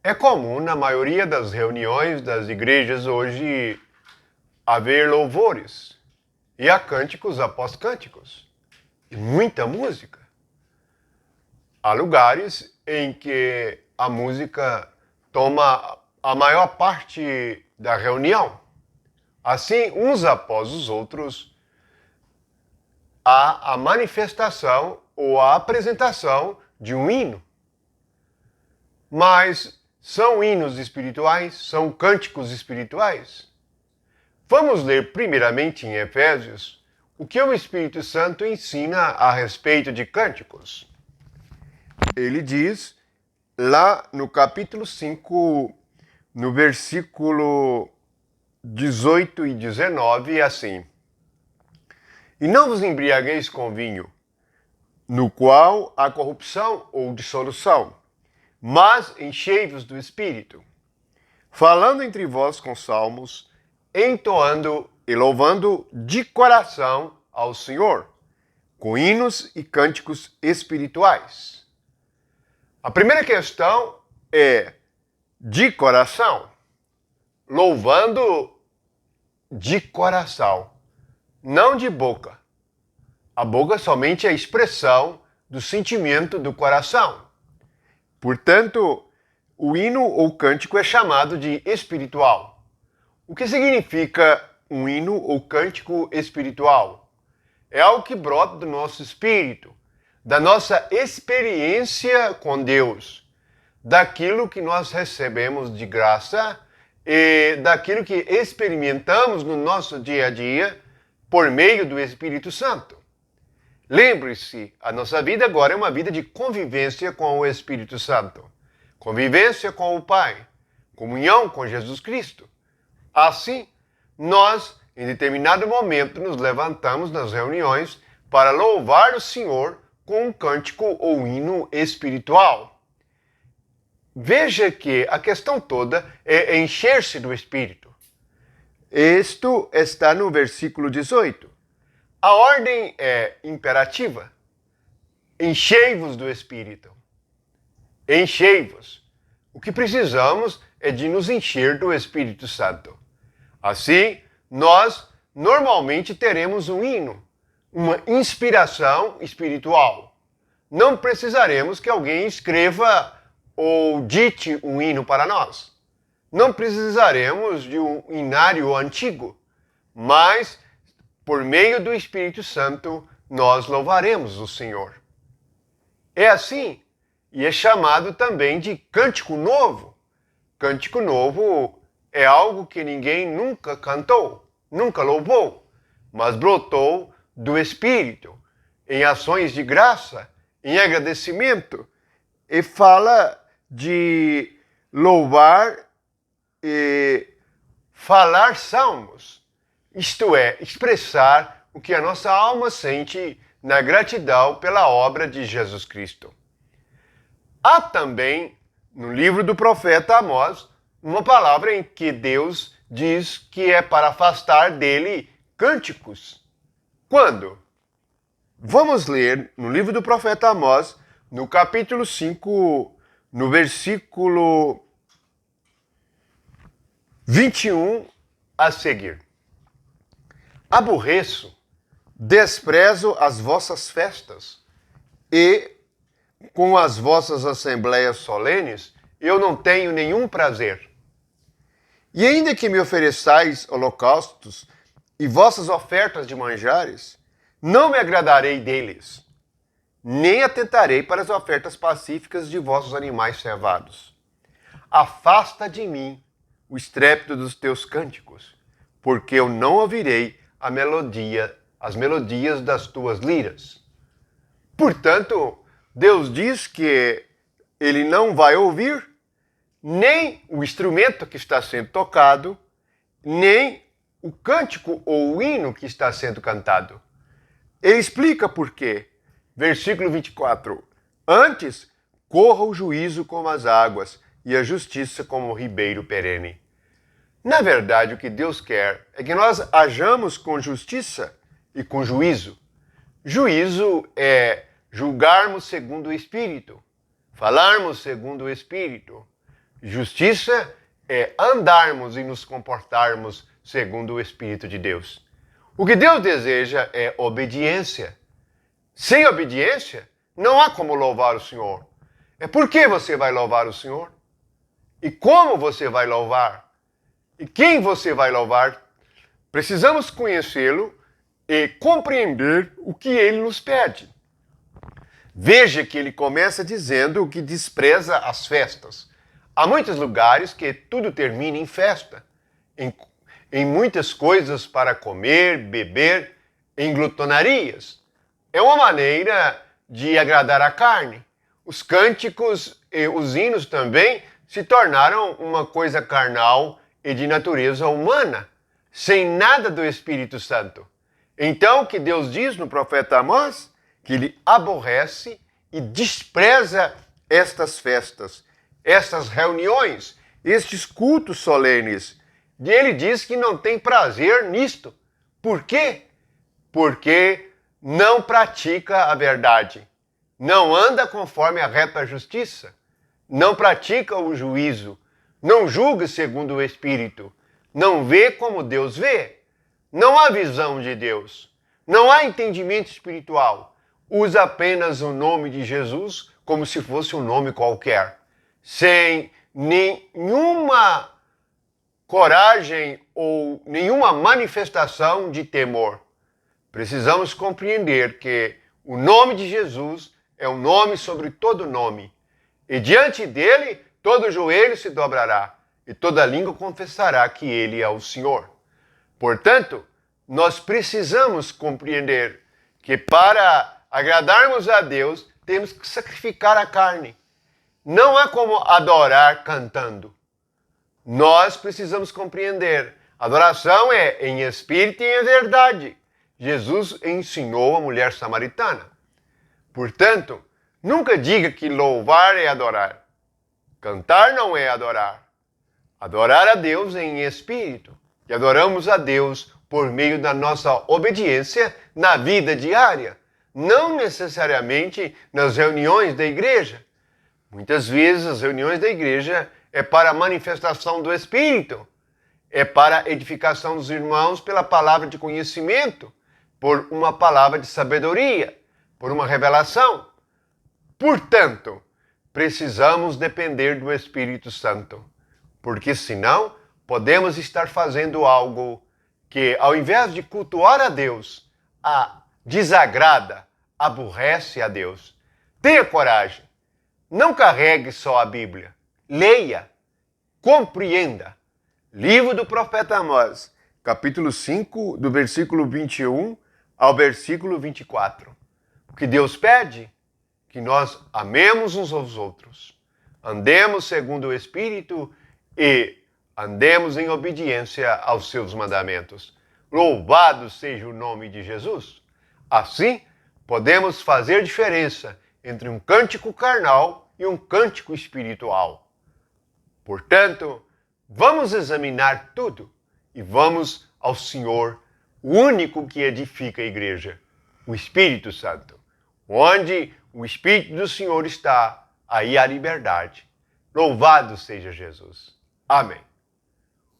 É comum na maioria das reuniões das igrejas hoje haver louvores e há cânticos após cânticos e muita música. Há lugares em que a música toma a maior parte da reunião. Assim, uns após os outros, há a manifestação ou a apresentação de um hino. Mas são hinos espirituais? São cânticos espirituais? Vamos ler primeiramente em Efésios o que o Espírito Santo ensina a respeito de cânticos. Ele diz lá no capítulo 5, no versículo 18 e 19, assim: E não vos embriagueis com vinho, no qual há corrupção ou dissolução, mas enchei-vos do Espírito, falando entre vós com salmos, entoando e louvando de coração ao Senhor, com hinos e cânticos espirituais. A primeira questão é de coração, louvando de coração, não de boca. A boca somente é a expressão do sentimento do coração. Portanto, o hino ou cântico é chamado de espiritual. O que significa um hino ou cântico espiritual? É algo que brota do nosso espírito, da nossa experiência com Deus, daquilo que nós recebemos de graça e daquilo que experimentamos no nosso dia a dia por meio do Espírito Santo. Lembre-se, a nossa vida agora é uma vida de convivência com o Espírito Santo, convivência com o Pai, comunhão com Jesus Cristo. Assim, nós, em determinado momento, nos levantamos nas reuniões para louvar o Senhor com um cântico ou hino espiritual. Veja que a questão toda é encher-se do Espírito. Isto está no versículo 18. A ordem é imperativa. Enchei-vos do Espírito. Enchei-vos. O que precisamos é de nos encher do Espírito Santo. Assim, nós normalmente teremos um hino, uma inspiração espiritual. Não precisaremos que alguém escreva ou dite um hino para nós. Não precisaremos de um hinário antigo, mas por meio do Espírito Santo nós louvaremos o Senhor. É assim, e é chamado também de cântico novo. Cântico novo é algo que ninguém nunca cantou, nunca louvou, mas brotou do Espírito, em ações de graça, em agradecimento, e fala de louvar e falar salmos, isto é, expressar o que a nossa alma sente na gratidão pela obra de Jesus Cristo. Há também, no livro do profeta Amós, uma palavra em que Deus diz que é para afastar dele cânticos. Quando? Vamos ler no livro do profeta Amós, no capítulo 5, no versículo 21 a seguir. Aborreço, desprezo as vossas festas, e com as vossas assembleias solenes eu não tenho nenhum prazer. E ainda que me ofereçais holocaustos e vossas ofertas de manjares, não me agradarei deles, nem atentarei para as ofertas pacíficas de vossos animais cevados. Afasta de mim o estrépito dos teus cânticos, porque eu não ouvirei as melodias das tuas liras. Portanto, Deus diz que ele não vai ouvir nem o instrumento que está sendo tocado, nem o cântico ou o hino que está sendo cantado. Ele explica por quê. Versículo 24. Antes, corra o juízo como as águas e a justiça como o ribeiro perene. Na verdade, o que Deus quer é que nós hajamos com justiça e com juízo. Juízo é julgarmos segundo o Espírito, falarmos segundo o Espírito. Justiça é andarmos e nos comportarmos segundo o Espírito de Deus. O que Deus deseja é obediência. Sem obediência, não há como louvar o Senhor. É por que você vai louvar o Senhor? E como você vai louvar? E quem você vai louvar? Precisamos conhecê-lo e compreender o que ele nos pede. Veja que ele começa dizendo que despreza as festas. Há muitos lugares que tudo termina em festa, em muitas coisas para comer, beber, em glutonarias. É uma maneira de agradar a carne. Os cânticos e os hinos também se tornaram uma coisa carnal e de natureza humana, sem nada do Espírito Santo. Então, o que Deus diz no profeta Amós? Que ele aborrece e despreza estas festas, estas reuniões, estes cultos solenes. E ele diz que não tem prazer nisto. Por quê? Porque não pratica a verdade, não anda conforme a reta justiça, não pratica o juízo, não julga segundo o Espírito, não vê como Deus vê. Não há visão de Deus, não há entendimento espiritual. Usa apenas o nome de Jesus como se fosse um nome qualquer, sem nenhuma coragem ou nenhuma manifestação de temor. Precisamos compreender que o nome de Jesus é um nome sobre todo nome, e diante dele todo joelho se dobrará e toda língua confessará que ele é o Senhor. Portanto, nós precisamos compreender que para agradarmos a Deus, temos que sacrificar a carne. Não há como adorar cantando. Nós precisamos compreender. Adoração é em espírito e em verdade. Jesus ensinou a mulher samaritana. Portanto, nunca diga que louvar é adorar. Cantar não é adorar. Adorar a Deus é em espírito. E adoramos a Deus por meio da nossa obediência na vida diária, não necessariamente nas reuniões da igreja. Muitas vezes as reuniões da igreja é para a manifestação do Espírito, é para a edificação dos irmãos pela palavra de conhecimento, por uma palavra de sabedoria, por uma revelação. Portanto, precisamos depender do Espírito Santo, porque senão podemos estar fazendo algo que, ao invés de cultuar a Deus, desagrada, aborrece a Deus. Tenha coragem. Não carregue só a Bíblia. Leia, compreenda. Livro do profeta Amós, capítulo 5, do versículo 21 ao versículo 24. O que Deus pede? Que nós amemos uns aos outros, andemos segundo o Espírito e andemos em obediência aos seus mandamentos. Louvado seja o nome de Jesus. Assim, podemos fazer diferença entre um cântico carnal e um cântico espiritual. Portanto, vamos examinar tudo e vamos ao Senhor, o único que edifica a igreja, o Espírito Santo. Onde o Espírito do Senhor está, aí há liberdade. Louvado seja Jesus. Amém.